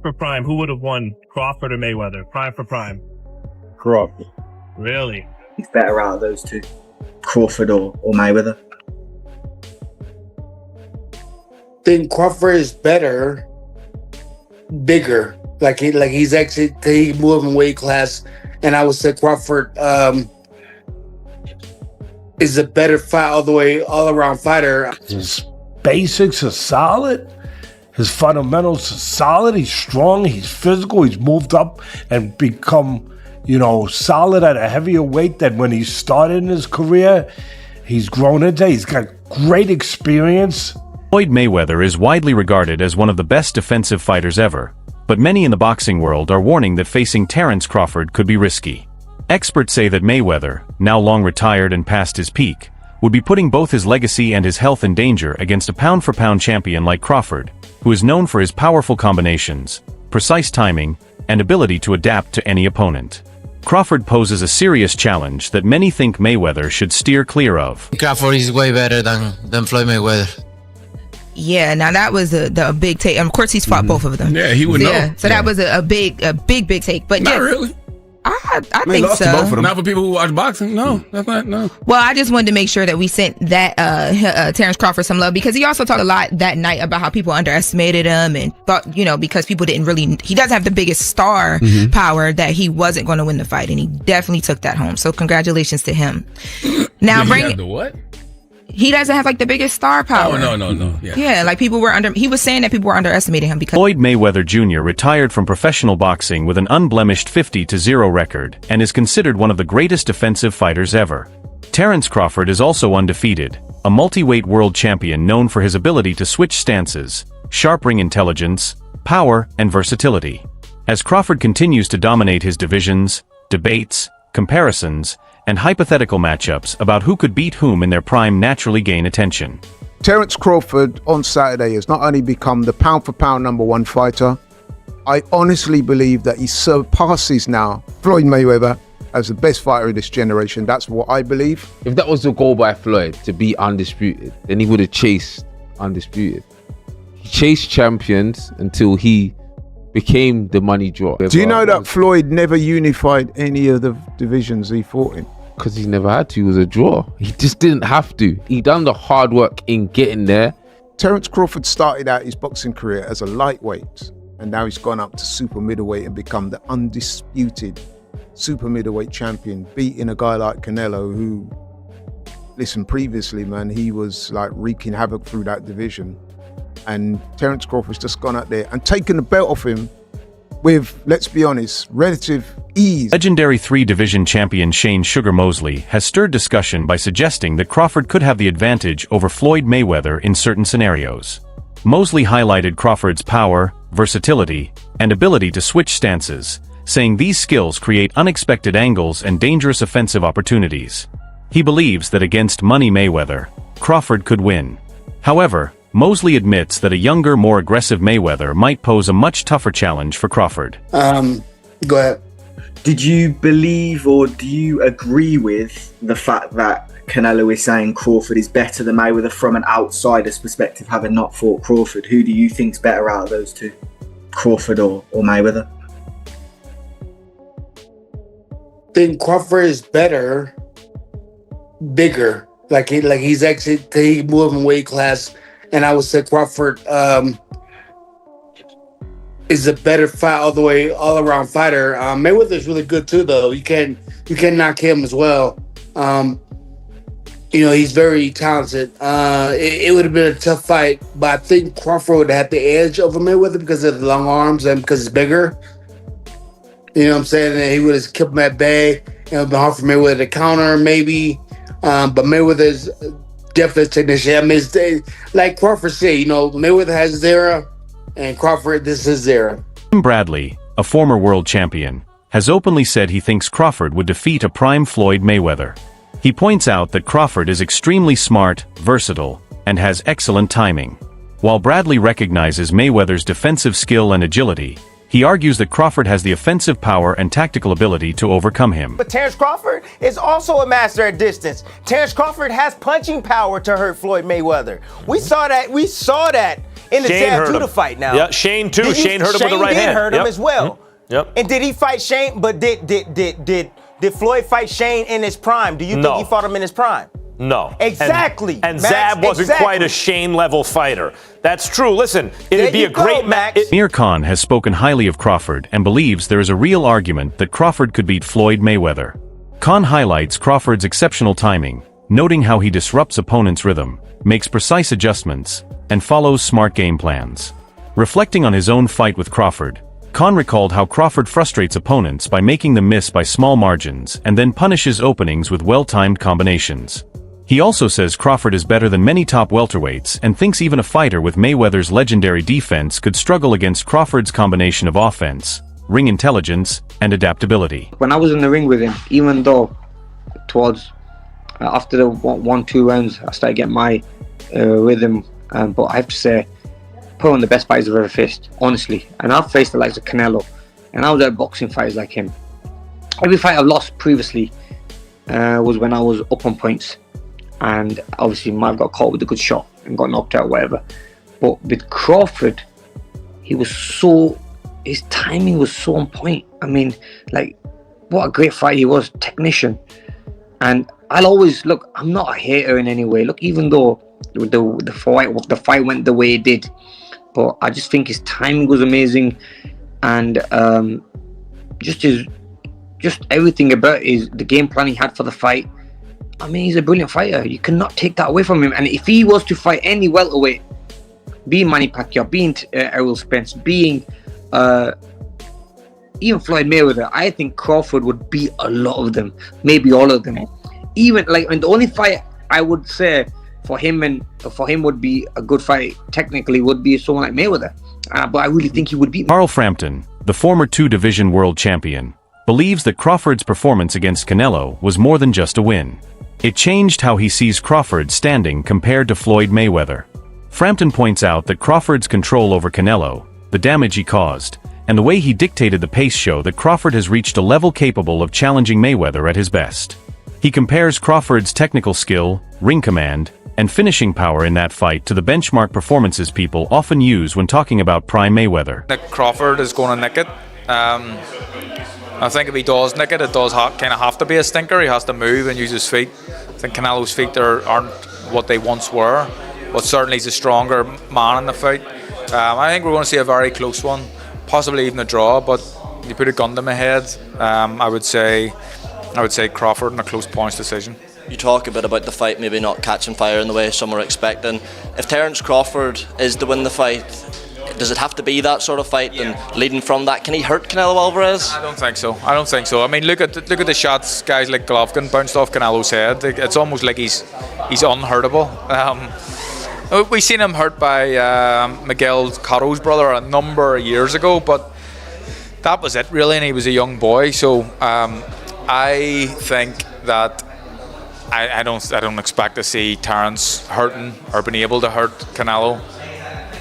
for prime, who would have won, Crawford or Mayweather? Prime for prime. Crawford. Really? He's better out of those two, Crawford or Mayweather. I think Crawford is better, bigger. He's actually he moving weight class, and I would say Crawford is a better fight all around fighter. His basics are solid. His fundamentals are solid. He's strong. He's physical. He's moved up and become, solid at a heavier weight than when he started in his career. He's grown into. He's got great experience. Floyd Mayweather is widely regarded as one of the best defensive fighters ever, but many in the boxing world are warning that facing Terence Crawford could be risky. Experts say that Mayweather, now long retired and past his peak, would be putting both his legacy and his health in danger against a pound-for-pound champion like Crawford, who is known for his powerful combinations, precise timing, and ability to adapt to any opponent. Crawford poses a serious challenge that many think Mayweather should steer clear of. Crawford is way better than Floyd Mayweather. Yeah, now that was a big take. And of course, he's fought both of them. Yeah, he would know. So that was a big take. But not really. I think lost so. To both of them. Not for people who watch boxing. No, that's not. No. Well, I just wanted to make sure that we sent that Terence Crawford some love, because he also talked a lot that night about how people underestimated him and thought, because people didn't really. He doesn't have the biggest star Mm-hmm. power, that he wasn't going to win the fight, and he definitely took that home. So congratulations to him. Now Did he have the what? He doesn't have the biggest star power. Oh, no. Yeah, people were he was saying that people were underestimating him because Floyd Mayweather Jr. retired from professional boxing with an unblemished 50-0 record and is considered one of the greatest defensive fighters ever. Terence Crawford is also undefeated, a multi-weight world champion known for his ability to switch stances, sharp ring intelligence, power, and versatility. As Crawford continues to dominate his divisions, debates, comparisons, and hypothetical matchups about who could beat whom in their prime naturally gain attention. Terence Crawford on Saturday has not only become the pound-for-pound #1 fighter, I honestly believe that he surpasses now Floyd Mayweather as the best fighter of this generation. That's what I believe. If that was the goal by Floyd, to be undisputed, then he would have chased undisputed. He chased champions until he became the money draw. Do you know that Floyd never unified any of the divisions he fought in? Because he never had to. He was a draw. He just didn't have to. He done the hard work in getting there. Terence Crawford started out his boxing career as a lightweight, and now he's gone up to super middleweight and become the undisputed super middleweight champion, beating a guy like Canelo, who, listen, previously, man, he was wreaking havoc through that division. And Terence Crawford's just gone out there and taken the belt off him with, let's be honest, relative ease. Legendary three-division champion Shane Sugar Mosley has stirred discussion by suggesting that Crawford could have the advantage over Floyd Mayweather in certain scenarios. Mosley highlighted Crawford's power, versatility, and ability to switch stances, saying these skills create unexpected angles and dangerous offensive opportunities. He believes that against Money Mayweather, Crawford could win. However, Mosley admits that a younger, more aggressive Mayweather might pose a much tougher challenge for Crawford. Go ahead. Did you believe or do you agree with the fact that Canelo is saying Crawford is better than Mayweather from an outsider's perspective, having not fought Crawford? Who do you think's better out of those two, Crawford or Mayweather? I think Crawford is better, bigger. He's actually he moving weight class. And I would say Crawford is a better fight all around fighter. Mayweather's really good too, though. You can knock him as well. He's very talented. It would have been a tough fight, but I think Crawford would have had the edge over Mayweather because of the long arms and because he's bigger. You know what I'm saying? And he would have kept him at bay. It would have been hard for Mayweather to counter, maybe. But Mayweather's definitely technician. I mean, like Crawford said, Mayweather has his era, and Crawford, this is his era. Tim Bradley, a former world champion, has openly said he thinks Crawford would defeat a prime Floyd Mayweather. He points out that Crawford is extremely smart, versatile, and has excellent timing. While Bradley recognizes Mayweather's defensive skill and agility, he argues that Crawford has the offensive power and tactical ability to overcome him. But Terence Crawford is also a master at distance. Terence Crawford has punching power to hurt Floyd Mayweather. We saw that in the Shane Zab hurt Judah him. fight now. Yeah, Shane too. Shane hurt him with the right hand. Shane did hurt him as well. Mm-hmm. Yep. And did he fight Shane? But did Floyd fight Shane in his prime? Do you think he fought him in his prime? No. Exactly. And Max, Zab wasn't quite a Shane-level fighter. That's true. Listen, it'd be a great match. Amir Khan has spoken highly of Crawford and believes there is a real argument that Crawford could beat Floyd Mayweather. Khan highlights Crawford's exceptional timing, noting how he disrupts opponents' rhythm, makes precise adjustments, and follows smart game plans. Reflecting on his own fight with Crawford, Khan recalled how Crawford frustrates opponents by making them miss by small margins and then punishes openings with well-timed combinations. He also says Crawford is better than many top welterweights and thinks even a fighter with Mayweather's legendary defense could struggle against Crawford's combination of offense, ring intelligence, and adaptability. When I was in the ring with him, even though towards after the 1-2 rounds, I started getting my rhythm, but I have to say, probably one of the best fighters I've ever faced, honestly. And I've faced the likes of Canelo, and I was at boxing fighters like him. Every fight I've lost previously was when I was up on points. And obviously might have got caught with a good shot and got knocked out or whatever. But with Crawford, his timing was so on point. I mean, like, what a great fight he was, technician. And I'll always, look, I'm not a hater in any way. Look, even though the fight went the way it did, but I just think his timing was amazing. And just everything about the game plan he had for the fight. I mean, he's a brilliant fighter. You cannot take that away from him. And if he was to fight any welterweight, being Manny Pacquiao, being Errol Spence, being even Floyd Mayweather, I think Crawford would beat a lot of them, maybe all of them. Even and the only fight I would say for him would be a good fight technically would be someone like Mayweather. But I really think he would beat. Carl Frampton, the former two-division world champion, believes that Crawford's performance against Canelo was more than just a win. It changed how he sees Crawford standing compared to Floyd Mayweather. Frampton points out that Crawford's control over Canelo, the damage he caused, and the way he dictated the pace show that Crawford has reached a level capable of challenging Mayweather at his best. He compares Crawford's technical skill, ring command, and finishing power in that fight to the benchmark performances people often use when talking about prime Mayweather. Nick Crawford is going to nick it. I think if he does nick it, it does kind of have to be a stinker. He has to move and use his feet. I think Canelo's feet aren't what they once were, but certainly he's a stronger man in the fight. I think we're going to see a very close one, possibly even a draw, but you put a gun to my head, I would say Crawford in a close points decision. You talk a bit about the fight maybe not catching fire in the way some were expecting. If Terence Crawford is to win the fight, does it have to be that sort of fight? And leading from that, can he hurt Canelo Alvarez? I don't think so. I mean, look at the shots guys like Golovkin bounced off Canelo's head. It's almost like he's unhurtable. We seen him hurt by Miguel Cotto's brother a number of years ago, but that was it really, and he was a young boy. So I think that I don't expect to see Terence hurting or being able to hurt Canelo.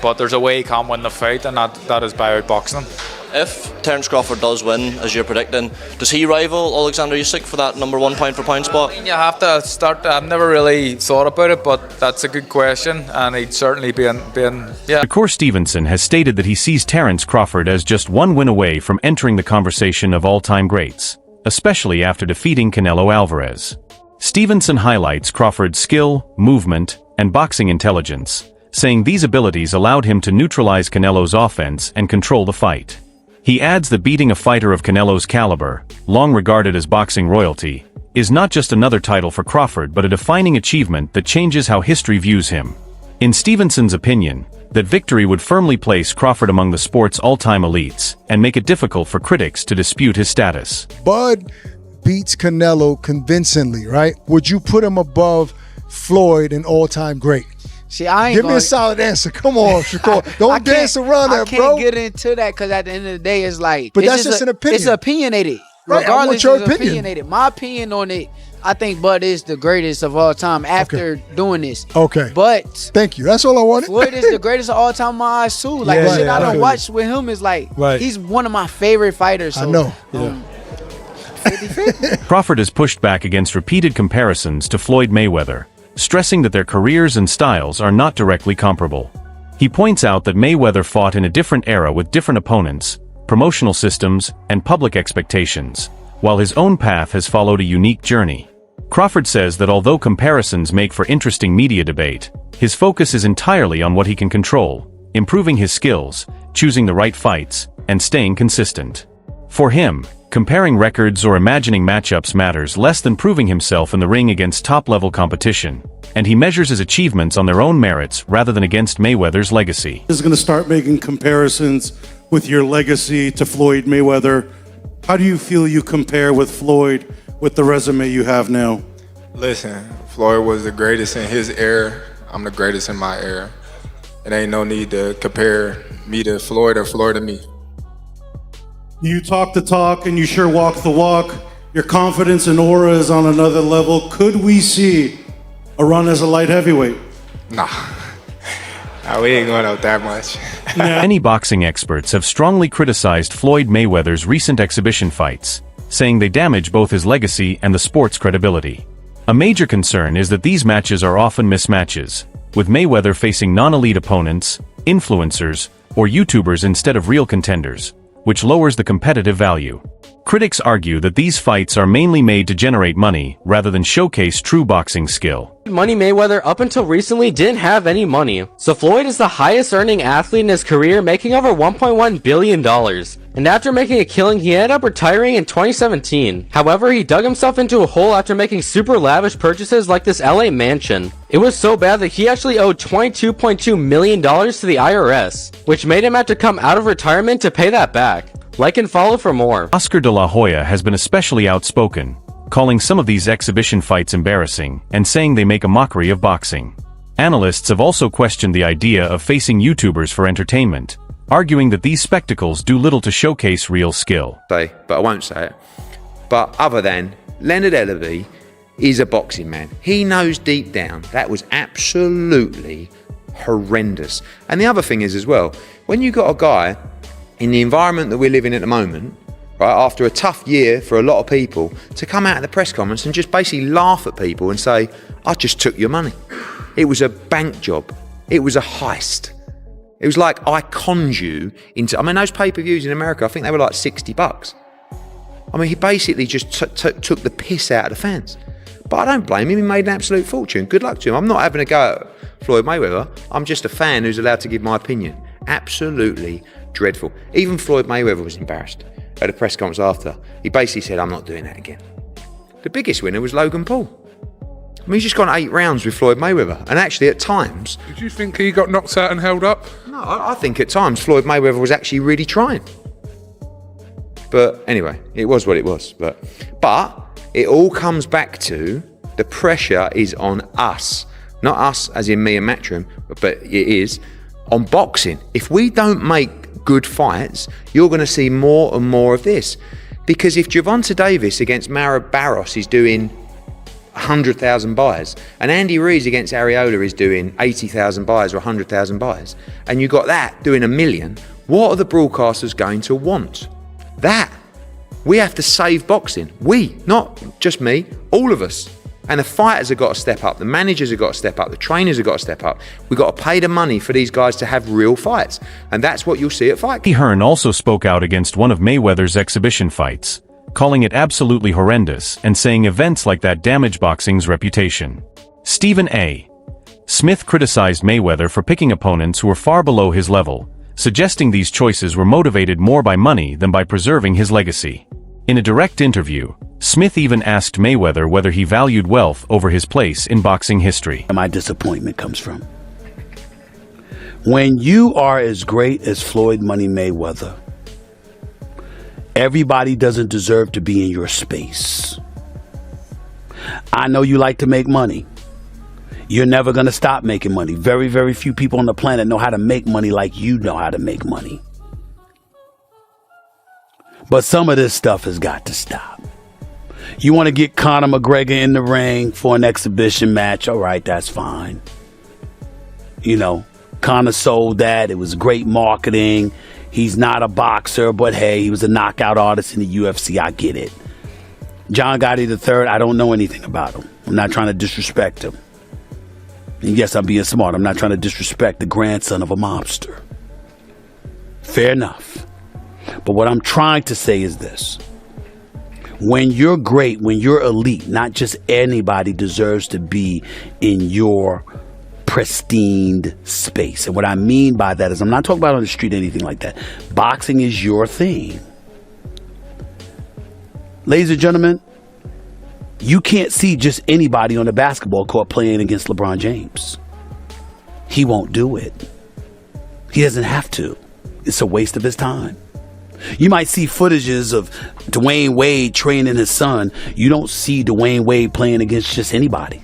But there's a way he can win the fight, and that is by outboxing him. If Terence Crawford does win, as you're predicting, does he rival Alexander Usyk for that number 1 pound-for-pound spot? You have to start. I've never really thought about it, but that's a good question, and he'd certainly be in. Shakur Stevenson has stated that he sees Terence Crawford as just one win away from entering the conversation of all-time greats, especially after defeating Canelo Alvarez. Stevenson highlights Crawford's skill, movement, and boxing intelligence, saying these abilities allowed him to neutralize Canelo's offense and control the fight. He adds that beating a fighter of Canelo's caliber, long regarded as boxing royalty, is not just another title for Crawford but a defining achievement that changes how history views him. In Stevenson's opinion, that victory would firmly place Crawford among the sport's all-time elites and make it difficult for critics to dispute his status. Bud beats Canelo convincingly, right? Would you put him above Floyd, an all-time great? See, I ain't Give me a solid answer. Come on, Shakur. Don't dance around that, bro. I can't get into that because at the end of the day, it's like... But that's just an opinion. It's opinionated. Right, Regardless, I want your it's opinion. opinionated. My opinion on it, I think Bud is the greatest of all time after doing this. Okay. But... Thank you. That's all I wanted. Floyd is the greatest of all time in my eyes, too. Like, Yeah, the shit yeah, I I don't feel watch with him is like... Right. He's one of my favorite fighters. So, I know. Crawford has pushed back against repeated comparisons to Floyd Mayweather, stressing that their careers and styles are not directly comparable. He points out that Mayweather fought in a different era with different opponents, promotional systems, and public expectations, while his own path has followed a unique journey. Crawford says that although comparisons make for interesting media debate, his focus is entirely on what he can control, improving his skills, choosing the right fights, and staying consistent. For him, comparing records or imagining matchups matters less than proving himself in the ring against top-level competition, and he measures his achievements on their own merits rather than against Mayweather's legacy. Is going to start making comparisons with your legacy to Floyd Mayweather. How do you feel you compare with Floyd with the resume you have now? Listen, Floyd was the greatest in his era. I'm the greatest in my era. It ain't no need to compare me to Floyd or Floyd to me. You talk the talk and you sure walk the walk. Your confidence and aura is on another level. Could we see a run as a light heavyweight? Nah, we ain't going out that much. Many boxing experts have strongly criticized Floyd Mayweather's recent exhibition fights, saying they damage both his legacy and the sport's credibility. A major concern is that these matches are often mismatches, with Mayweather facing non-elite opponents, influencers, or YouTubers instead of real contenders, which lowers the competitive value. Critics argue that these fights are mainly made to generate money rather than showcase true boxing skill. Money Mayweather up until recently didn't have any money, so Floyd is the highest earning athlete in his career, making over $1.1 billion. And after making a killing, he ended up retiring in 2017. However, he dug himself into a hole after making super lavish purchases like this LA mansion. It was so bad that he actually owed $22.2 million to the IRS, which made him have to come out of retirement to pay that back. Like and follow for more. Oscar de la Hoya has been especially outspoken, calling some of these exhibition fights embarrassing and saying they make a mockery of boxing. Analysts have also questioned the idea of facing YouTubers for entertainment, arguing that these spectacles do little to showcase real skill. But I won't say it. But other than Leonard Ellaby is a boxing man. He knows deep down that was absolutely horrendous. And the other thing is as well, when you got a guy in the environment that we're living in at the moment, right, after a tough year for a lot of people, to come out at the press conference and just basically laugh at people and say, I just took your money. It was a bank job. It was a heist. It was like I conned you into, I mean, those pay-per-views in America, I think they were like $60. I mean, he basically just took the piss out of the fans. But I don't blame him, he made an absolute fortune. Good luck to him. I'm not having a go at Floyd Mayweather. I'm just a fan who's allowed to give my opinion. Absolutely dreadful. Even Floyd Mayweather was embarrassed at a press conference after. He basically said, I'm not doing that again. The biggest winner was Logan Paul. I mean, he's just gone 8 rounds with Floyd Mayweather. And actually, at times... Did you think he got knocked out and held up? No, I think at times Floyd Mayweather was actually really trying. But anyway, it was what it was. But it all comes back to the pressure is on us. Not us, as in me and Matchroom, but it is on boxing. If we don't make good fights, you're going to see more and more of this. Because if Gervonta Davis against Mara Barros is doing 100,000 buys, and Andy Ruiz against Areola is doing 80,000 buys or 100,000 buys, and you got that doing 1 million, what are the broadcasters going to want? That. We have to save boxing. We, not just me, all of us. And the fighters have got to step up, the managers have got to step up, the trainers have got to step up. We've got to pay the money for these guys to have real fights. And that's what you'll see at Fight. Hearn also spoke out against one of Mayweather's exhibition fights, calling it absolutely horrendous and saying events like that damage boxing's reputation. Stephen A. Smith criticized Mayweather for picking opponents who were far below his level, suggesting these choices were motivated more by money than by preserving his legacy. In a direct interview, Smith even asked Mayweather whether he valued wealth over his place in boxing history. My disappointment comes from when you are as great as Floyd Money Mayweather, everybody doesn't deserve to be in your space. I know you like to make money. You're never going to stop making money. Very, very few people on the planet know how to make money like you know how to make money. But some of this stuff has got to stop. You want to get Conor McGregor in the ring for an exhibition match? All right, that's fine. You know, Conor sold that. It was great marketing. He's not a boxer, but hey, he was a knockout artist in the UFC. I get it. John Gotti III, I don't know anything about him. I'm not trying to disrespect him. And yes, I'm being smart. I'm not trying to disrespect the grandson of a mobster. Fair enough. But what I'm trying to say is this. When you're great, when you're elite, not just anybody deserves to be in your pristine space. And what I mean by that is I'm not talking about on the street or anything like that. Boxing is your thing. Ladies and gentlemen, you can't see just anybody on the basketball court playing against LeBron James. He won't do it. He doesn't have to. It's a waste of his time. You might see footages of Dwayne Wade training his son. You don't see Dwayne Wade playing against just anybody.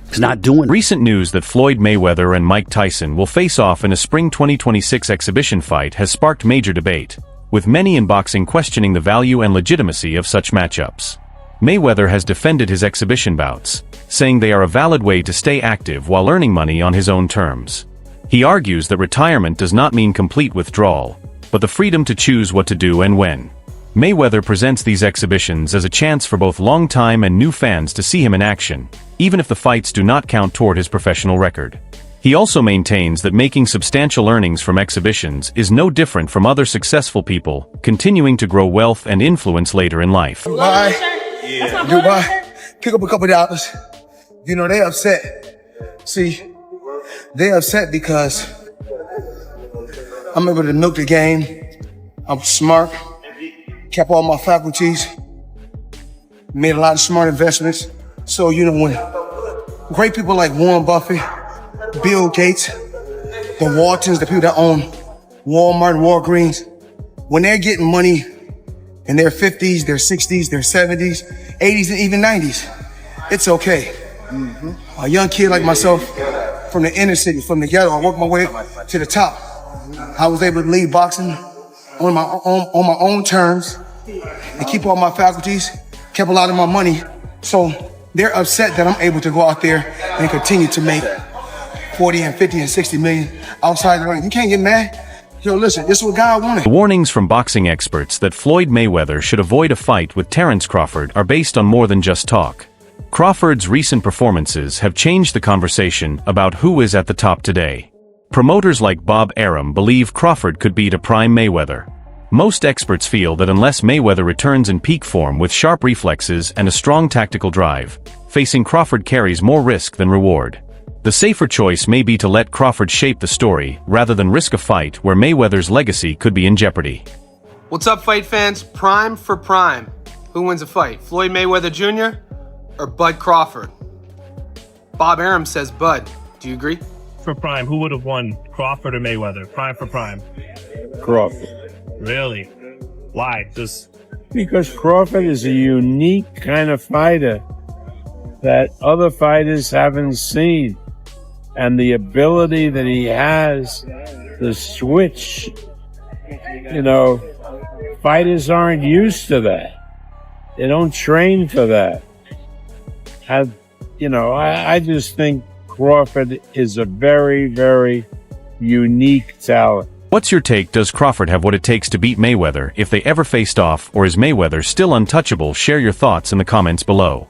He's not doing it. Recent news that Floyd Mayweather and Mike Tyson will face off in a spring 2026 exhibition fight has sparked major debate, with many in boxing questioning the value and legitimacy of such matchups. Mayweather has defended his exhibition bouts, saying they are a valid way to stay active while earning money on his own terms. He argues that retirement does not mean complete withdrawal, but the freedom to choose what to do and when. Mayweather presents these exhibitions as a chance for both long-time and new fans to see him in action, even if the fights do not count toward his professional record. He also maintains that making substantial earnings from exhibitions is no different from other successful people continuing to grow wealth and influence later in life. Dubai, pick up a couple dollars. You know, they upset. See, they upset because I'm able to milk the game. I'm smart, kept all my faculties, made a lot of smart investments. So, you know, when great people like Warren Buffett, Bill Gates, the Waltons, the people that own Walmart and Walgreens, when they're getting money in their 50s, their 60s, their 70s, 80s, and even 90s, it's okay. A young kid like myself from the inner city, from the ghetto, I worked my way to the top. I was able to leave boxing on my own terms and keep all my faculties, kept a lot of my money. So they're upset that I'm able to go out there and continue to make 40 and 50 and 60 million outside the ring. You can't get mad. Yo, listen, this is what God wanted. The warnings from boxing experts that Floyd Mayweather should avoid a fight with Terence Crawford are based on more than just talk. Crawford's recent performances have changed the conversation about who is at the top today. Promoters like Bob Arum believe Crawford could beat a prime Mayweather. Most experts feel that unless Mayweather returns in peak form with sharp reflexes and a strong tactical drive, facing Crawford carries more risk than reward. The safer choice may be to let Crawford shape the story rather than risk a fight where Mayweather's legacy could be in jeopardy. What's up, fight fans? Prime for prime. Who wins a fight, Floyd Mayweather Jr. or Bud Crawford? Bob Arum says Bud. Do you agree? For prime, who would have won, Crawford or Mayweather? Prime for prime. Crawford. Really? Why? Just because Crawford is a unique kind of fighter that other fighters haven't seen. And the ability that he has to switch, you know, fighters aren't used to that. They don't train for that. I just think Crawford is a very, very unique talent. What's your take? Does Crawford have what it takes to beat Mayweather if they ever faced off, or is Mayweather still untouchable? Share your thoughts in the comments below.